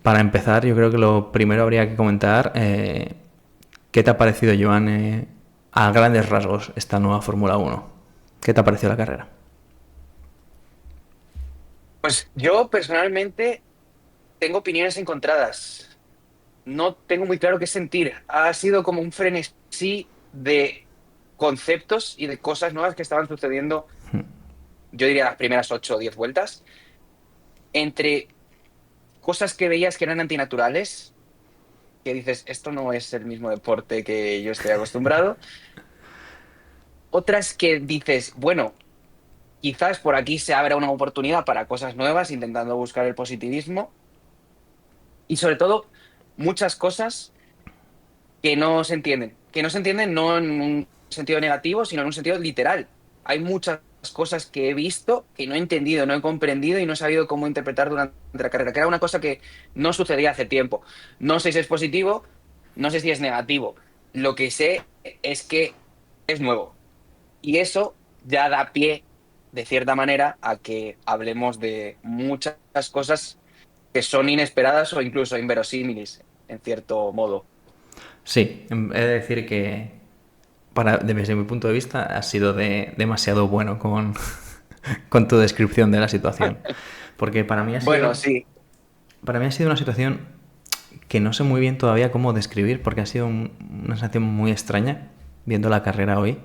Para empezar, yo creo que lo primero habría que comentar qué te ha parecido, Joan, a grandes rasgos esta nueva Fórmula Uno. ¿Qué te ha parecido la carrera? Pues yo personalmente tengo opiniones encontradas. No tengo muy claro qué sentir. Ha sido como un frenesí de conceptos y de cosas nuevas que estaban sucediendo, yo diría las primeras 8 o 10 vueltas, entre cosas que veías que eran antinaturales, que dices, esto no es el mismo deporte que yo estoy acostumbrado. Otras que dices, bueno, quizás por aquí se abra una oportunidad para cosas nuevas, intentando buscar el positivismo. Y sobre todo, muchas cosas que no se entienden. Que no se entienden no en un sentido negativo, sino en un sentido literal. Hay muchas cosas que he visto que no he entendido, no he comprendido y no he sabido cómo interpretar durante la carrera, que era una cosa que no sucedía hace tiempo. No sé si es positivo, no sé si es negativo. Lo que sé es que es nuevo. Y eso ya da pie, de cierta manera, a que hablemos de muchas cosas que son inesperadas o incluso inverosímiles, en cierto modo. Sí, he de decir que desde mi punto de vista has sido demasiado bueno con tu descripción de la situación. Porque Bueno, sí. para mí ha sido una situación que no sé muy bien todavía cómo describir, porque ha sido una sensación muy extraña viendo la carrera hoy.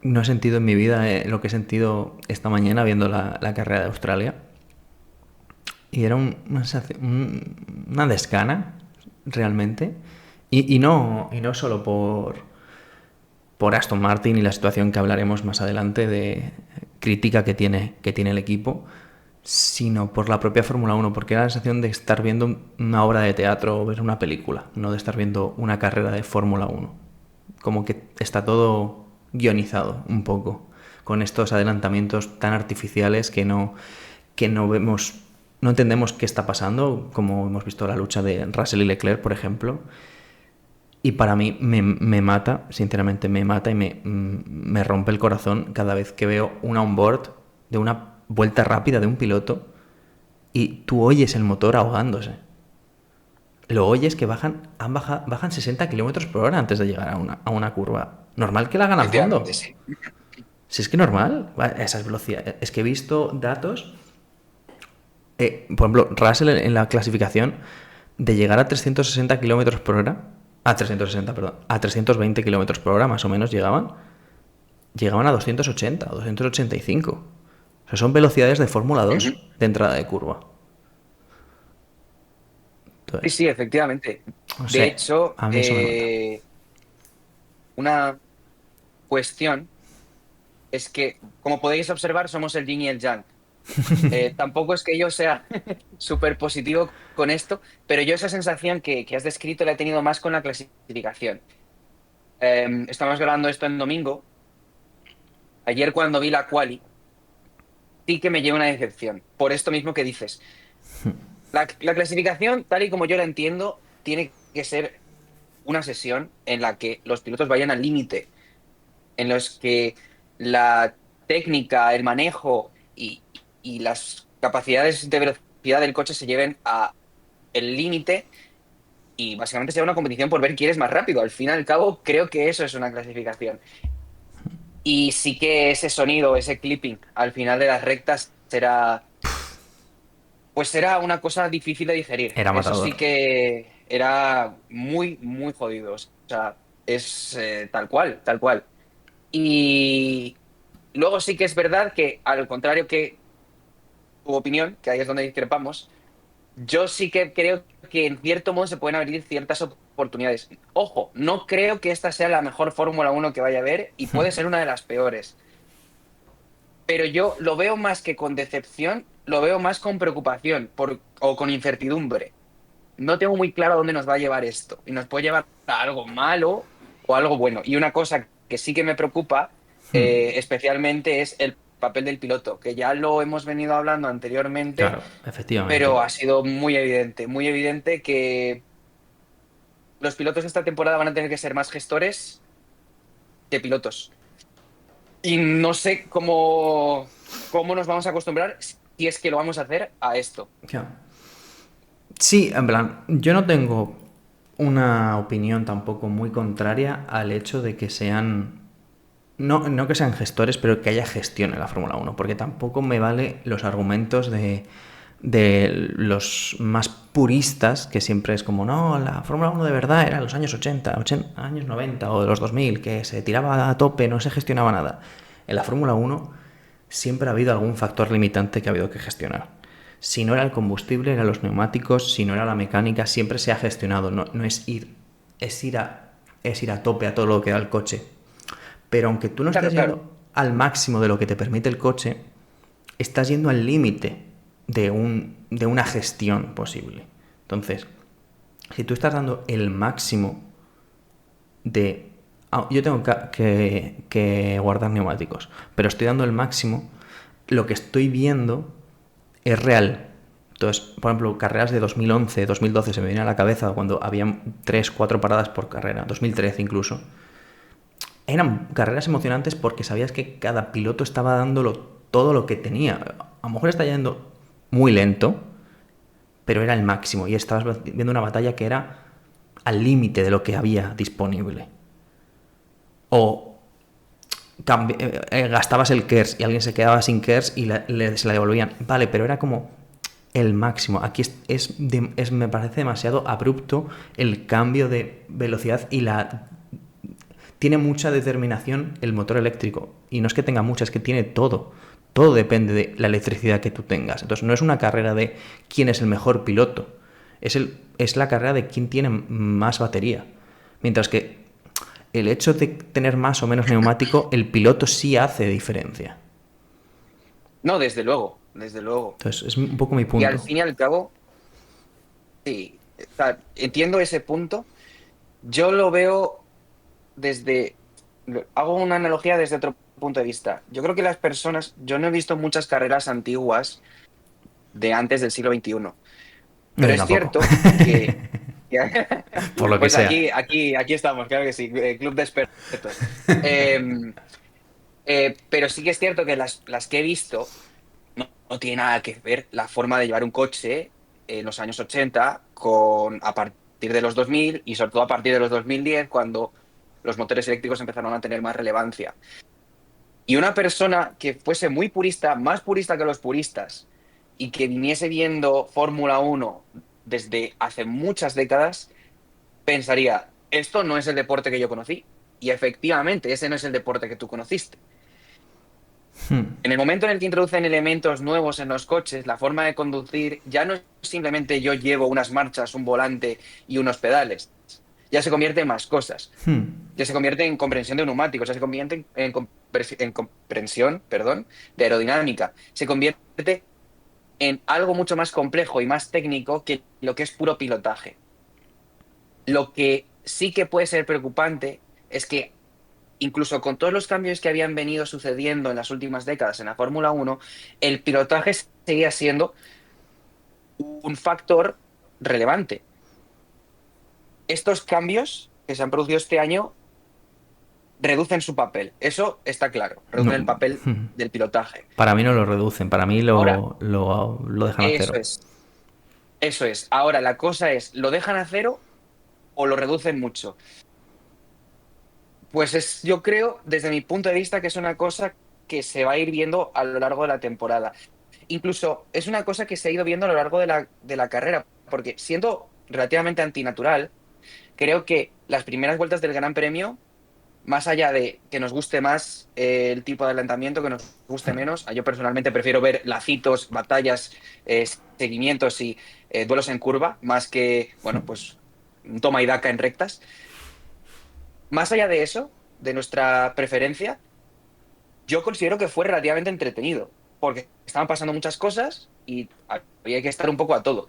No he sentido en mi vida lo que he sentido esta mañana viendo la carrera de Australia. Y era una desgana, realmente. Y no solo por Aston Martin y la situación que hablaremos más adelante de crítica que tiene el equipo, sino por la propia Fórmula Uno, porque era la sensación de estar viendo una obra de teatro o ver una película, no de estar viendo una carrera de Fórmula Uno. Como que está todo guionizado un poco, con estos adelantamientos tan artificiales que no vemos, no entendemos qué está pasando, como hemos visto la lucha de Russell y Leclerc, por ejemplo. Y para mí me mata, sinceramente me mata y me rompe el corazón cada vez que veo una onboard de una vuelta rápida de un piloto y tú oyes el motor ahogándose. Lo oyes que bajan 60 kilómetros por hora antes de llegar a una curva. Normal que la hagan a Efectivamente, fondo. sí. Si es que normal, esas velocidades. Es que he visto datos, por ejemplo, Russell en la clasificación, de llegar a 360 kilómetros por hora, a 360, perdón, a 320 kilómetros por hora más o menos llegaban a 280 o 285. O sea, son velocidades de Fórmula Ujú. 2 de entrada de curva. Sí, Entonces, sí, efectivamente. no De sé, hecho, a mí eso me mata. una cuestión es que, como podéis observar, somos el yin y el yang. Tampoco es que yo sea súper positivo con esto, pero yo esa sensación que has descrito la he tenido más con la clasificación. Estamos grabando esto en domingo. Ayer cuando vi la quali, sí que me lleva una decepción, por esto mismo que dices. La clasificación, tal y como yo la entiendo, tiene que ser una sesión en la que los pilotos vayan al límite, en los que la técnica, el manejo y las capacidades de velocidad del coche se lleven a el límite y básicamente sea una competición por ver quién es más rápido. Al fin y al cabo, creo que eso es una clasificación. Y sí que ese sonido, ese clipping al final de las rectas será, pues será una cosa difícil de digerir. Era Eso matador. sí que era muy, muy jodido. O sea, es tal cual, tal cual. Y luego sí que es verdad que, al contrario que tu opinión, que ahí es donde discrepamos, yo sí que creo que en cierto modo se pueden abrir ciertas oportunidades. Ojo, no creo que esta sea la mejor Fórmula 1 que vaya a haber y puede ser una de las peores. Pero yo lo veo más que con decepción, lo veo más con preocupación o con incertidumbre. No tengo muy claro a dónde nos va a llevar esto y nos puede llevar a algo malo o algo bueno. Y una cosa que sí que me preocupa especialmente es el papel del piloto, que ya lo hemos venido hablando anteriormente, Claro, efectivamente. pero ha sido muy evidente que los pilotos de esta temporada van a tener que ser más gestores que pilotos. Y no sé cómo nos vamos a acostumbrar si es que lo vamos a hacer a esto. Claro. Sí, en plan, yo no tengo una opinión tampoco muy contraria al hecho de que sean, no que sean gestores, pero que haya gestión en la Fórmula Uno, porque tampoco me vale los argumentos de los más puristas, que siempre es como, no, la Fórmula Uno de verdad era en los años 80, años 90 o de los 2000, que se tiraba a tope, no se gestionaba nada. En la Fórmula Uno siempre ha habido algún factor limitante que ha habido que gestionar. Si no era el combustible, eran los neumáticos, si no era la mecánica, siempre se ha gestionado. No es ir, es ir a tope a todo lo que da el coche. Pero aunque tú no Claro, estés claro. yendo al máximo de lo que te permite el coche, estás yendo al límite de una gestión posible. Entonces, si tú estás dando el máximo de... yo tengo que guardar neumáticos, pero estoy dando el máximo, lo que estoy viendo es real. Entonces, por ejemplo, carreras de 2011, 2012 se me viene a la cabeza cuando había 3 4 paradas por carrera, 2013 incluso. Eran carreras emocionantes porque sabías que cada piloto estaba dándolo todo lo que tenía. A lo mejor está yendo muy lento, pero era el máximo y estabas viendo una batalla que era al límite de lo que había disponible. O gastabas el KERS y alguien se quedaba sin KERS y se la devolvían. Vale, pero era como el máximo. Aquí me parece demasiado abrupto el cambio de velocidad y tiene mucha determinación el motor eléctrico. Y no es que tenga mucha, es que tiene todo. Todo depende de la electricidad que tú tengas. Entonces no es una carrera de quién es el mejor piloto. Es la carrera de quién tiene más batería. Mientras que el hecho de tener más o menos neumático, el piloto sí hace diferencia. No, desde luego, desde luego. Entonces es un poco mi Y al punto. fin y al cabo, sí, o sea, entiendo ese punto. Yo lo veo desde, hago una analogía desde otro punto de vista. Yo creo que las personas, yo no he visto muchas carreras antiguas de antes del siglo XXI, No, pero yo es tampoco. cierto que, Por lo que pues sea. aquí estamos, claro que sí, club de expertos. Eh, pero sí que es cierto que las que he visto no tiene nada que ver la forma de llevar un coche en los años 80 con a partir de los 2000 y sobre todo a partir de los 2010 cuando los motores eléctricos empezaron a tener más relevancia. Y una persona que fuese muy purista, más purista que los puristas, y que viniese viendo Fórmula Uno desde hace muchas décadas, pensaría, esto no es el deporte que yo conocí. Y efectivamente, ese no es el deporte que tú conociste. En el momento en el que introducen elementos nuevos en los coches, la forma de conducir ya no es simplemente yo llevo unas marchas, un volante y unos pedales. Ya se convierte en más cosas. Ya se convierte en comprensión de neumáticos, ya se convierte en comprensión, perdón, de aerodinámica. Se convierte en algo mucho más complejo y más técnico que lo que es puro pilotaje. Lo que sí que puede ser preocupante es que incluso con todos los cambios que habían venido sucediendo en las últimas décadas en la Fórmula Uno, el pilotaje seguía siendo un factor relevante. Estos cambios que se han producido este año reducen su papel, eso está claro, reducen No, el papel del pilotaje. para mí no lo reducen, para mí Ahora, lo dejan a eso cero. es, eso es. Ahora, la cosa es, ¿lo dejan a cero o lo reducen mucho? Pues yo creo, desde mi punto de vista, que es una cosa que se va a ir viendo a lo largo de la temporada. Incluso es una cosa que se ha ido viendo a lo largo de la carrera, porque siendo relativamente antinatural, creo que las primeras vueltas del Gran Premio, más allá de que nos guste más el tipo de adelantamiento, que nos guste menos, yo personalmente prefiero ver lacitos, batallas, seguimientos y duelos en curva, más que, bueno, pues un toma y daca en rectas. Más allá de eso, de nuestra preferencia, yo considero que fue relativamente entretenido, porque estaban pasando muchas cosas y había que estar un poco a todo.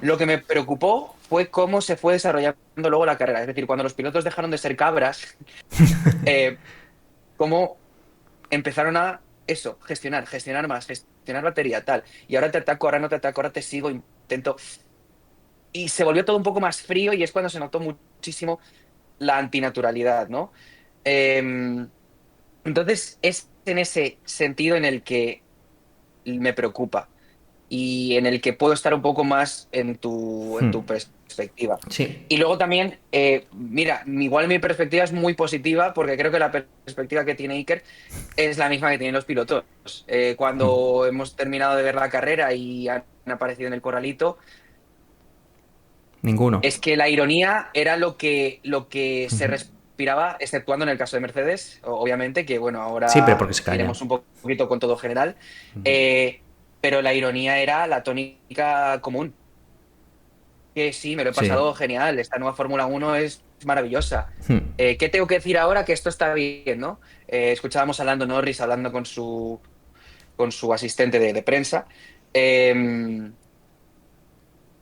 Lo que me preocupó fue cómo se fue desarrollando luego la carrera. Es decir, cuando los pilotos dejaron de ser cabras, eh, cómo empezaron a eso, gestionar más, gestionar batería, tal. Y ahora te ataco, ahora no te ataco, ahora te sigo, intento. Y se volvió todo un poco más frío y es cuando se notó muchísimo la antinaturalidad, ¿no? Em, entonces, es en ese sentido en el que me preocupa. y en el que puedo estar un poco más en tu perspectiva. Sí. Y luego también, mira, igual mi perspectiva es muy positiva porque creo que la perspectiva que tiene Iker es la misma que tienen los pilotos. Cuando hemos terminado de ver la carrera y han aparecido en el corralito, Ninguno. es que la ironía era lo que se respiraba, exceptuando en el caso de Mercedes, obviamente, que bueno, Sí, pero ahora porque se callan. iremos un poquito con todo general, pero la ironía era la tónica común, que sí, me lo he Sí. pasado genial, esta nueva Fórmula Uno es maravillosa. ¿Qué tengo que decir ahora? Que esto está bien, ¿no? Escuchábamos a Lando Norris hablando con su asistente de prensa. Eh,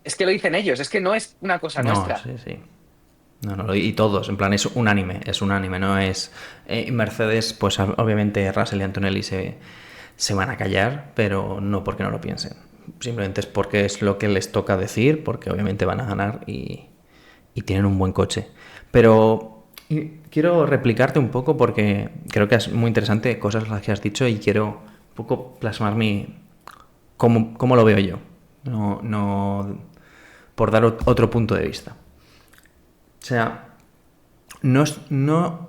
es que lo dicen ellos, es que no es una cosa No, nuestra. sí, sí. No, no, y todos, en plan, es unánime, no es... Mercedes, pues obviamente Russell y Antonelli se van a callar, pero no porque no lo piensen. Simplemente es porque es lo que les toca decir, porque obviamente van a ganar y tienen un buen coche. Pero quiero replicarte un poco porque creo que es muy interesante cosas las que has dicho y quiero un poco plasmar cómo lo veo yo. No por dar otro punto de vista. O sea, no,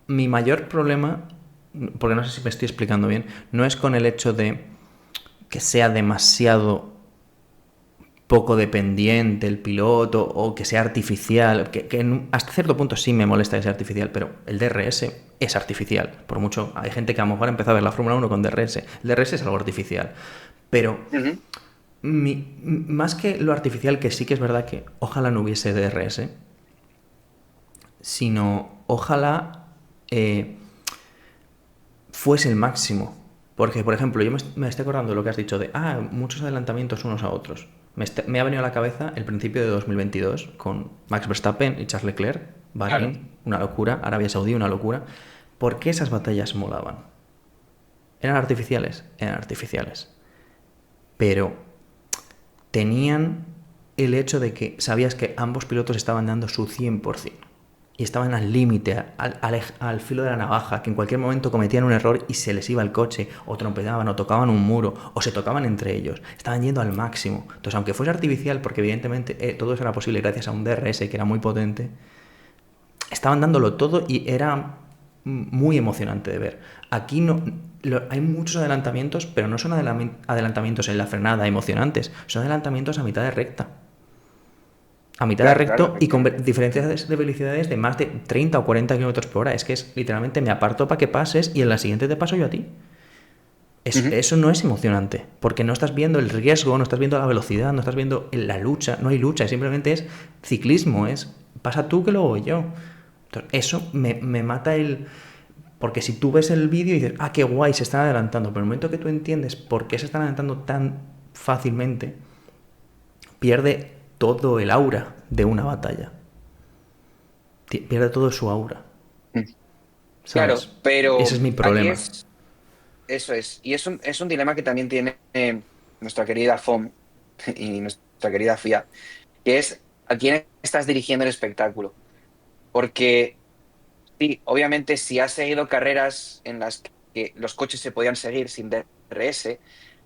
mi mayor problema, porque no sé si me estoy explicando bien, no es con el hecho de que sea demasiado poco dependiente el piloto o que sea artificial, que hasta cierto punto sí me molesta que sea artificial, pero el DRS es artificial. Por mucho, hay gente que a lo mejor ha empezado a ver la Fórmula 1 con DRS. El DRS es algo artificial. Pero Ujú. más que lo artificial, que sí que es verdad que ojalá no hubiese DRS, sino ojalá fuese el máximo. Porque, por ejemplo, yo me estoy acordando de lo que has dicho de, muchos adelantamientos unos a otros. Me ha venido a la cabeza el principio de 2022 con Max Verstappen y Charles Leclerc, Claro. Bahrein, una locura, Arabia Saudí, una locura. ¿Por qué esas batallas molaban? ¿Eran artificiales? Eran artificiales. Pero tenían el hecho de que sabías que ambos pilotos estaban dando su 100% y estaban al límite, al filo de la navaja, que en cualquier momento cometían un error y se les iba el coche, o trompedaban, o tocaban un muro, o se tocaban entre ellos. Estaban yendo al máximo. Entonces, aunque fuese artificial, porque evidentemente todo eso era posible gracias a un DRS que era muy potente, estaban dándolo todo y era muy emocionante de ver. Aquí no, hay muchos adelantamientos, pero no son adelantamientos en la frenada emocionantes, son adelantamientos a mitad de recta. A mitad de Claro, claro, recto y con efectivamente. diferencias de velocidades de más de 30 o 40 kilómetros por hora. Es que es literalmente me aparto para que pases y en la siguiente te paso yo a ti. Ujú. Eso no es emocionante, porque no estás viendo el riesgo, no estás viendo la velocidad, no estás viendo la lucha, no hay lucha, simplemente es ciclismo, es pasa tú que luego voy yo. Entonces, eso me mata el... Porque si tú ves el vídeo y dices, qué guay, se están adelantando, pero en el momento que tú entiendes por qué se están adelantando tan fácilmente, pierde todo el aura de una batalla. Pierde todo su aura, ¿sabes? Claro, Ese es pero mi aquí problema. eso es, y es un dilema que también tiene nuestra querida FOM y nuestra querida FIA, que es a quién estás dirigiendo el espectáculo. Porque sí, obviamente si has seguido carreras en las que los coches se podían seguir sin DRS,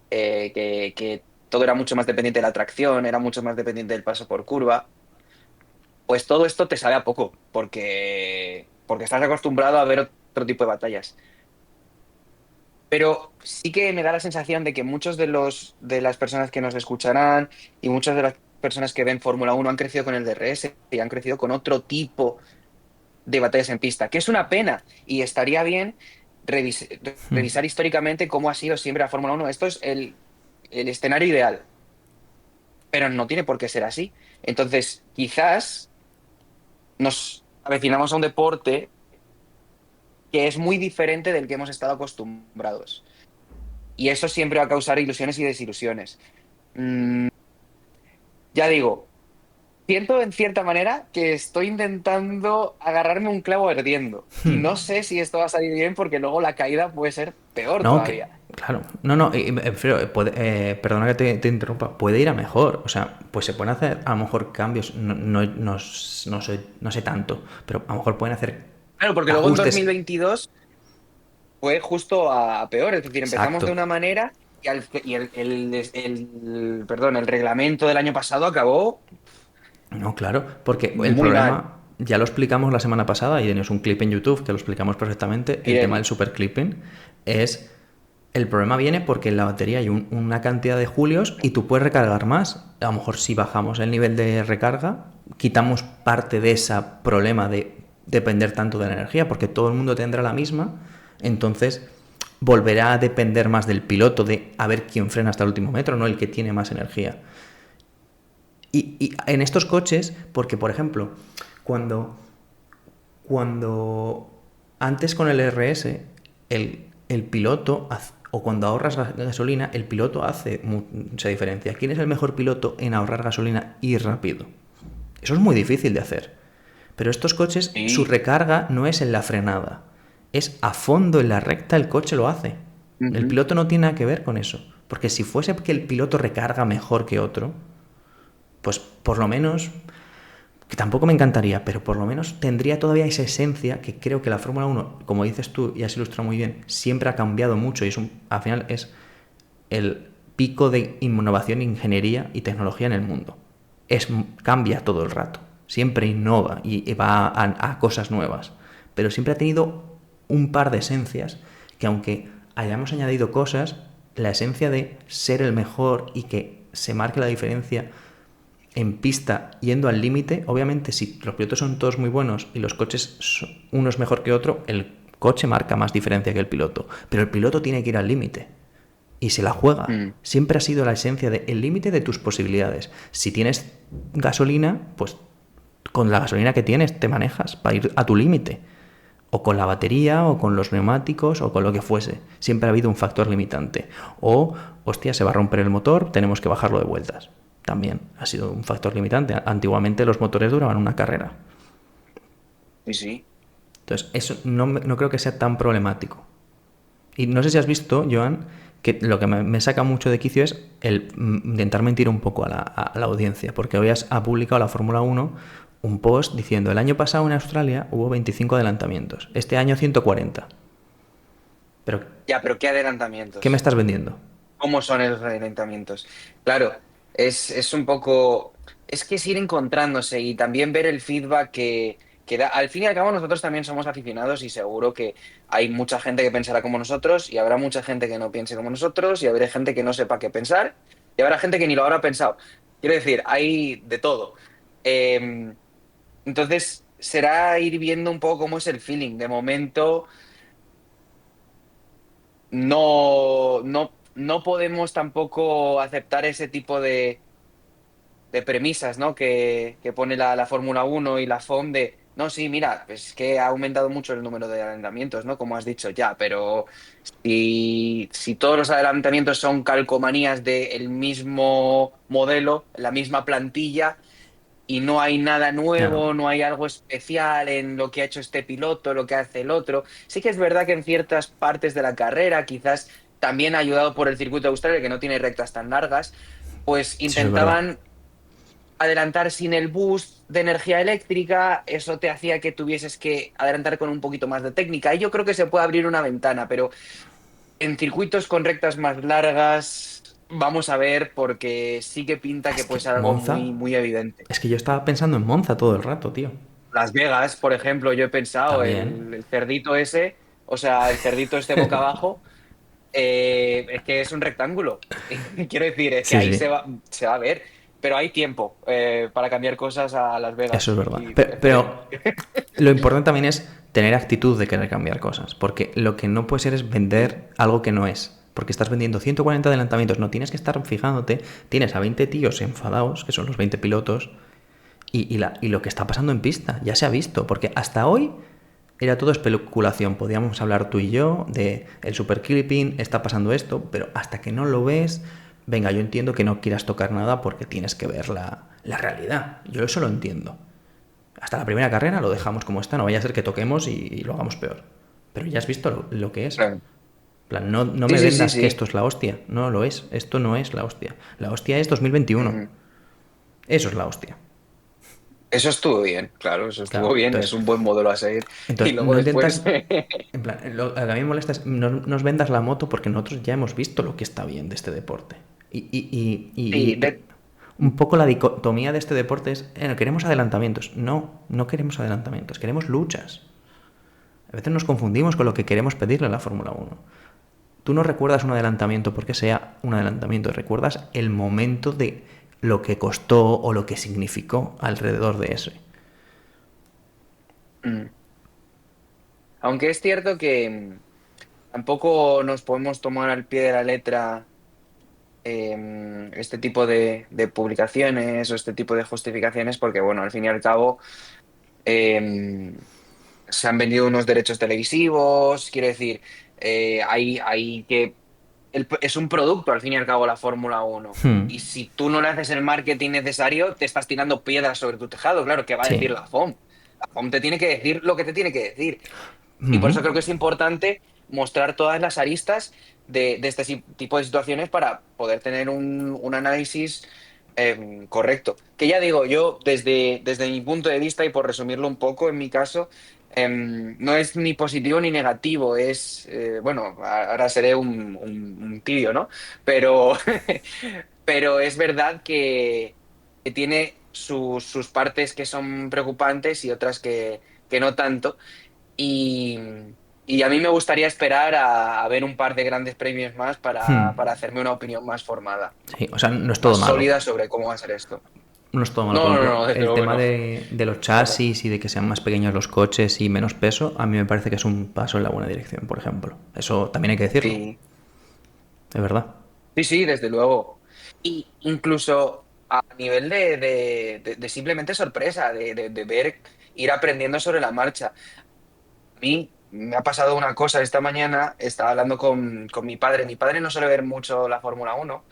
que todo era mucho más dependiente de la tracción, era mucho más dependiente del paso por curva, pues todo esto te sabe a poco, porque estás acostumbrado a ver otro tipo de batallas. Pero sí que me da la sensación de que muchos de las personas que nos escucharán y muchas de las personas que ven Fórmula Uno han crecido con el DRS y han crecido con otro tipo de batallas en pista, que es una pena y estaría bien revisar históricamente cómo ha sido siempre la Fórmula Uno. Esto es el escenario ideal, pero no tiene por qué ser así. Entonces, quizás nos avecinamos a un deporte que es muy diferente del que hemos estado acostumbrados. Y eso siempre va a causar ilusiones y desilusiones. Mm, ya digo, siento en cierta manera que estoy intentando agarrarme un clavo ardiendo. Y no sé si esto va a salir bien porque luego la caída puede ser peor No, que, todavía. claro, no, me refiero, perdona que te interrumpa, puede ir a mejor, o sea, pues se pueden hacer a lo mejor cambios, no sé tanto, pero a lo mejor pueden hacer Claro, porque luego en ajustes. 2022 fue justo a peor. Es decir, empezamos de Exacto, una manera. perdón, el reglamento del año pasado acabó No, claro, porque el muy mal. problema ya lo explicamos la semana pasada y tenéis un clip en YouTube que lo explicamos perfectamente. El tema del Irene. superclipping es. El problema viene porque en la batería hay una cantidad de julios y tú puedes recargar más. A lo mejor si bajamos el nivel de recarga, quitamos parte de ese problema de depender tanto de la energía, porque todo el mundo tendrá la misma, entonces volverá a depender más del piloto de a ver quién frena hasta el último metro, no el que tiene más energía. Y en estos coches, porque por ejemplo, cuando, cuando antes con el RS, el piloto, o cuando ahorras gasolina, el piloto hace mucha diferencia. ¿Quién es el mejor piloto en ahorrar gasolina y rápido? Eso es muy difícil de hacer. Pero estos coches, su Sí. recarga no es en la frenada, es a fondo en la recta el coche lo hace. El Ujú. piloto no tiene nada que ver con eso. Porque si fuese que el piloto recarga mejor que otro, pues por lo menos, que tampoco me encantaría, pero por lo menos tendría todavía esa esencia que creo que la Fórmula 1, como dices tú y has ilustrado muy bien, siempre ha cambiado mucho y al final es el pico de innovación, ingeniería y tecnología en el mundo. Cambia todo el rato, siempre innova y va a cosas nuevas, pero siempre ha tenido un par de esencias que aunque hayamos añadido cosas, la esencia de ser el mejor y que se marque la diferencia en pista yendo al límite, obviamente si los pilotos son todos muy buenos y los coches uno es mejor que otro, el coche marca más diferencia que el piloto, pero el piloto tiene que ir al límite y se la juega. Mm. Siempre ha sido la esencia del límite de tus posibilidades. Si tienes gasolina, pues con la gasolina que tienes te manejas para ir a tu límite. O con la batería, o con los neumáticos, o con lo que fuese. Siempre ha habido un factor limitante. O, hostia, se va a romper el motor, tenemos que bajarlo de vueltas. También ha sido un factor limitante. Antiguamente los motores duraban una carrera. Sí, sí. Entonces, eso no creo que sea tan problemático. Y no sé si has visto, Joan, que lo que me saca mucho de quicio es el intentar mentir un poco a la audiencia, porque hoy ha publicado la Fórmula 1 un post diciendo el año pasado en Australia hubo 25 adelantamientos, este año 140. Pero, Ya, pero ¿qué ¿qué me adelantamientos? estás vendiendo? ¿Cómo son esos adelantamientos? Claro, es un poco, es que es ir encontrándose y también ver el feedback que da. Al fin y al cabo, nosotros también somos aficionados y seguro que hay mucha gente que pensará como nosotros y habrá mucha gente que no piense como nosotros y habrá gente que no sepa qué pensar y habrá gente que ni lo habrá pensado. Quiero decir, hay de todo. Eh, entonces, será ir viendo un poco cómo es el feeling. De momento, no podemos tampoco aceptar ese tipo de premisas, ¿no? Que pone la Fórmula 1 y la FOM de, no, sí, mira, pues que ha aumentado mucho el número de adelantamientos, ¿no? Como has dicho ya, pero si todos los adelantamientos son calcomanías del mismo modelo, la misma plantilla, y no hay nada Claro. nuevo, no hay algo especial en lo que ha hecho este piloto, lo que hace el otro. Sí que es verdad que en ciertas partes de la carrera, quizás también ayudado por el circuito de Australia, que no tiene rectas tan largas, pues Sí, eso es verdad. intentaban adelantar sin el boost de energía eléctrica, eso te hacía que tuvieses que adelantar con un poquito más de técnica. Y yo creo que se puede abrir una ventana, pero en circuitos con rectas más largas, vamos a ver, porque sí que pinta que Es que puede ser algo muy, Monza, muy evidente. es que yo estaba pensando en Monza todo el rato, tío. Las Vegas, por ejemplo, yo he pensado, También. el cerdito ese, o sea, el cerdito este boca abajo, es que es un rectángulo. Quiero decir, es que Sí, ahí sí. se va a ver, pero hay tiempo para cambiar cosas a Las Eso es Vegas verdad. y esperemos. Pero lo importante también es tener actitud de querer cambiar cosas, porque lo que no puede ser es Sí, vender algo que no es. Porque estás vendiendo 140 adelantamientos, no tienes que estar fijándote, tienes a 20 tíos enfadados, que son los 20 pilotos, y lo que está pasando en pista, ya se ha visto, porque hasta hoy era todo especulación, podíamos hablar tú y yo de el super clipping, está pasando esto, pero hasta que no lo ves, venga, yo entiendo que no quieras tocar nada porque tienes que ver la realidad, yo eso lo entiendo. Hasta la primera carrera lo dejamos como está, no vaya a ser que toquemos y lo hagamos peor. Pero ya has visto lo que es. claro. En plan, no Sí, me sí, sí, vendas que sí. esto es la hostia. No lo es. Esto no es la hostia. La hostia es 2021. Ujú. Eso es la hostia. Eso estuvo bien, claro, eso estuvo Claro, bien, es entonces, un buen modelo a seguir. Y luego no después, intentas, en plan, lo que a mí me molesta es no nos vendas la moto porque nosotros ya hemos visto lo que está bien de este deporte. sí, Un poco la dicotomía de este deporte es, queremos adelantamientos. No, no queremos adelantamientos, queremos luchas. A veces nos confundimos con lo que queremos pedirle a la Fórmula 1. Tú no recuerdas un adelantamiento porque sea un adelantamiento, recuerdas el momento de lo que costó o lo que significó alrededor de ese. mm, aunque es cierto que tampoco nos podemos tomar al pie de la letra este tipo de publicaciones o este tipo de justificaciones, porque bueno, al fin y al cabo eh, se han vendido unos derechos televisivos, quiero decir, hay que es un producto al fin y al cabo la Fórmula 1. Hmm. Y si tú no le haces el marketing necesario, te estás tirando piedras sobre tu tejado. Claro, ¿qué va a Sí. decir la FOM? La FOM te tiene que decir lo que te tiene que decir. Y por Ujú. eso creo que es importante mostrar todas las aristas de este tipo de situaciones para poder tener un análisis correcto. Que ya digo, yo desde mi punto de vista, y por resumirlo un poco, en mi caso, no es ni positivo ni negativo, es, bueno, ahora seré un tibio, ¿no? Pero, pero es verdad que tiene sus partes que son preocupantes y otras que no tanto. Y, y a mí me gustaría esperar a ver un par de grandes premios más Hmm. para hacerme una opinión más formada, Sí, o sea, no es todo más malo. sólida sobre cómo va a ser esto. No es todo malo. Por No, no, ejemplo, no, desde el luego que tema no. de los Para nada. chasis y de que sean más pequeños los coches y menos peso, a mí me parece que es un paso en la buena dirección, por ejemplo. Eso también hay que decirlo, Sí, es verdad. sí, sí, desde luego. Y incluso a nivel de simplemente sorpresa, de ver, ir aprendiendo sobre la marcha. A mí me ha pasado una cosa esta mañana, estaba hablando con mi padre. Mi padre no suele ver mucho la Fórmula 1.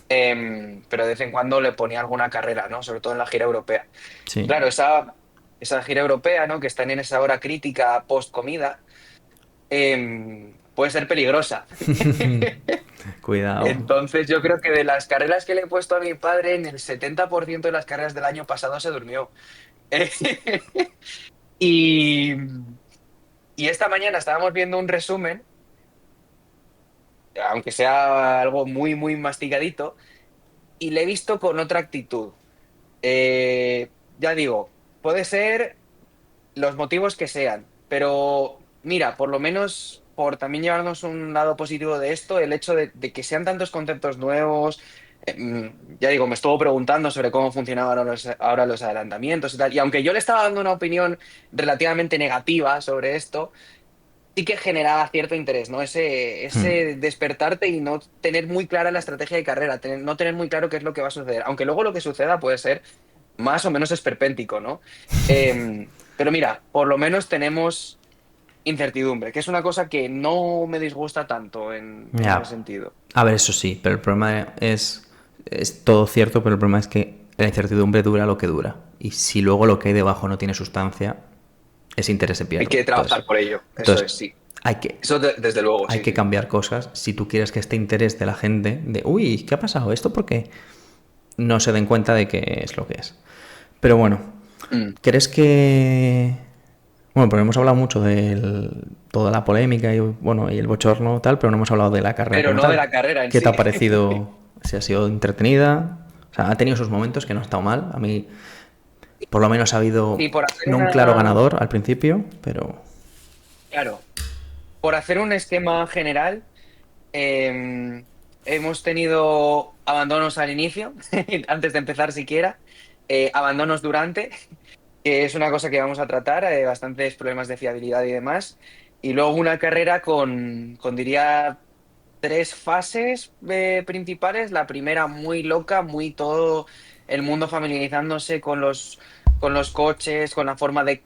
Pero de vez en cuando le ponía alguna carrera, ¿no? Sobre todo en la gira europea. Sí. Claro, esa gira europea, ¿no? Que están en esa hora crítica post comida, puede ser peligrosa. Cuidado. Entonces yo creo que de las carreras que le he puesto a mi padre, en el 70% de las carreras del año pasado se durmió. Y, y esta mañana estábamos viendo un resumen, aunque sea algo muy, muy masticadito, y le he visto con otra actitud. Ya digo, puede ser los motivos que sean, pero mira, por lo menos por también llevarnos un lado positivo de esto, el hecho de que sean tantos conceptos nuevos, ya digo, me estuvo preguntando sobre cómo funcionaban ahora los adelantamientos y tal, y aunque yo le estaba dando una opinión relativamente negativa sobre esto, sí que generaba cierto interés, ¿no? Hmm. Ese despertarte y no tener muy clara la estrategia de carrera, no tener muy claro qué es lo que va a suceder, aunque luego lo que suceda puede ser más o menos esperpéntico, ¿no? Pero mira, por lo menos tenemos incertidumbre, que es una cosa que no me disgusta tanto en ese Ya. sentido. A ver, eso sí, pero el problema es todo cierto, pero el problema es que la incertidumbre dura lo que dura. Y si luego lo que hay debajo no tiene sustancia, ese interés se Hay pierde. que trabajar por ello, eso Entonces es, sí. hay que, Eso desde luego, hay sí, que sí. cambiar cosas si tú quieres que este interés de la gente, de, uy, ¿qué ha pasado esto? Porque no se den cuenta de que es lo que es. Pero bueno, Mm. ¿crees que... Bueno, porque hemos hablado mucho de toda la polémica y, bueno, y el bochorno tal, pero no hemos hablado de la carrera Pero como no de tal. la carrera en ¿Qué te sí. ha parecido? Si ha sido entretenida. O sea, ha tenido sus momentos que no ha estado mal. A mí, por lo menos, ha habido Y por hacer no un claro una, ganador al principio, pero... claro, por hacer un esquema general, hemos tenido abandonos al inicio, antes de empezar siquiera, abandonos durante, que es una cosa que vamos a tratar, bastantes problemas de fiabilidad y demás. Y luego una carrera diría, tres fases principales. La primera muy loca, muy todo el mundo familiarizándose con los coches, con la forma de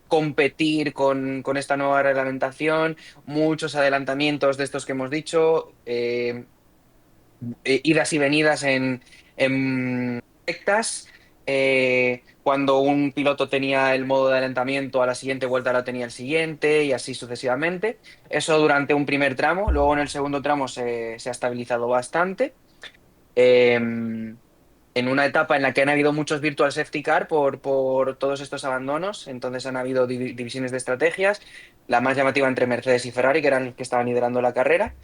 competir con esta nueva reglamentación, muchos adelantamientos de estos que hemos dicho, idas y venidas en rectas. Cuando un piloto tenía el modo de adelantamiento, a la siguiente vuelta lo tenía el siguiente y así sucesivamente. Eso durante un primer tramo. Luego en el segundo tramo se ha estabilizado bastante. Eh, en una etapa en la que han habido muchos virtual safety car por todos estos abandonos, entonces han habido divisiones de estrategias, la más llamativa entre Mercedes y Ferrari, que eran los que estaban liderando la carrera,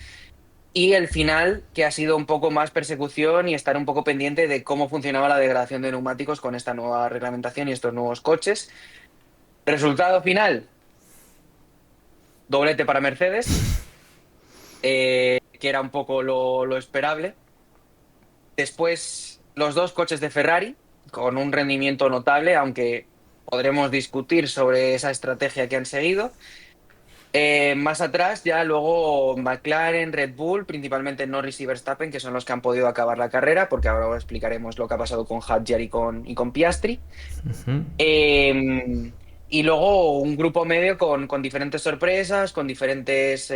y el final, que ha sido un poco más persecución y estar un poco pendiente de cómo funcionaba la degradación de neumáticos con esta nueva reglamentación y estos nuevos coches. Resultado final, doblete para Mercedes, que era un poco lo esperable. Después, los dos coches de Ferrari, con un rendimiento notable, aunque podremos discutir sobre esa estrategia que han seguido. Más atrás, ya luego McLaren, Red Bull, principalmente Norris y Verstappen, que son los que han podido acabar la carrera, porque ahora explicaremos lo que ha pasado con Hadjar y con Piastri. Ujú. Y luego un grupo medio con diferentes sorpresas, con diferentes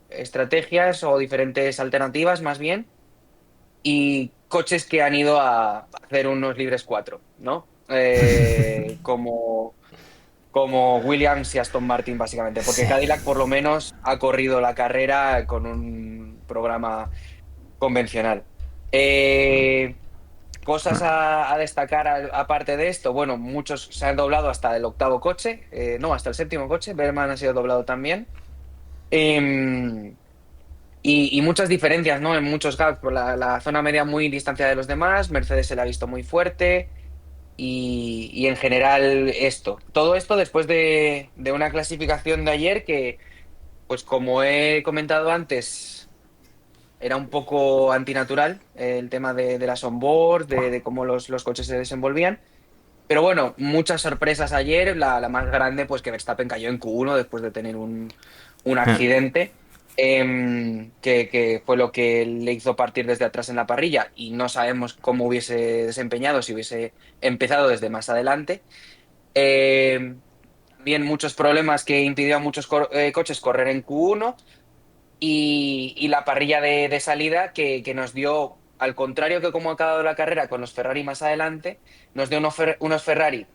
estrategias o diferentes alternativas, más bien, y coches que han ido a hacer unos libres cuatro, ¿no? Como Williams y Aston Martin, básicamente, porque Sí. Cadillac por lo menos ha corrido la carrera con un programa convencional. Eh, Cosas a destacar aparte de esto, bueno, muchos se han doblado hasta el octavo coche, no, hasta el séptimo coche, Berman ha sido doblado también. Em, y muchas diferencias, ¿no? En muchos gaps, por la zona media muy distanciada de los demás, Mercedes se la ha visto muy fuerte y en general esto. Todo esto después de una clasificación de ayer que, pues como he comentado antes, era un poco antinatural el tema de las onboard, de cómo los coches se desenvolvían. Pero bueno, muchas sorpresas ayer. La más grande, pues que Verstappen cayó en Q1 después de tener un accidente, que fue lo que le hizo partir desde atrás en la parrilla y no sabemos cómo hubiese desempeñado si hubiese empezado desde más adelante. También muchos problemas que impidieron a muchos coches correr en Q1 y la parrilla de salida que nos dio, al contrario que como ha acabado la carrera con los Ferrari más adelante, nos dio unos Ferrari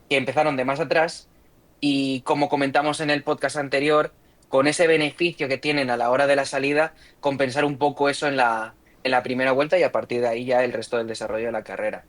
que empezaron de más atrás y como comentamos en el podcast anterior, con ese beneficio que tienen a la hora de la salida, compensar un poco eso en la primera vuelta y a partir de ahí ya el resto del desarrollo de la carrera.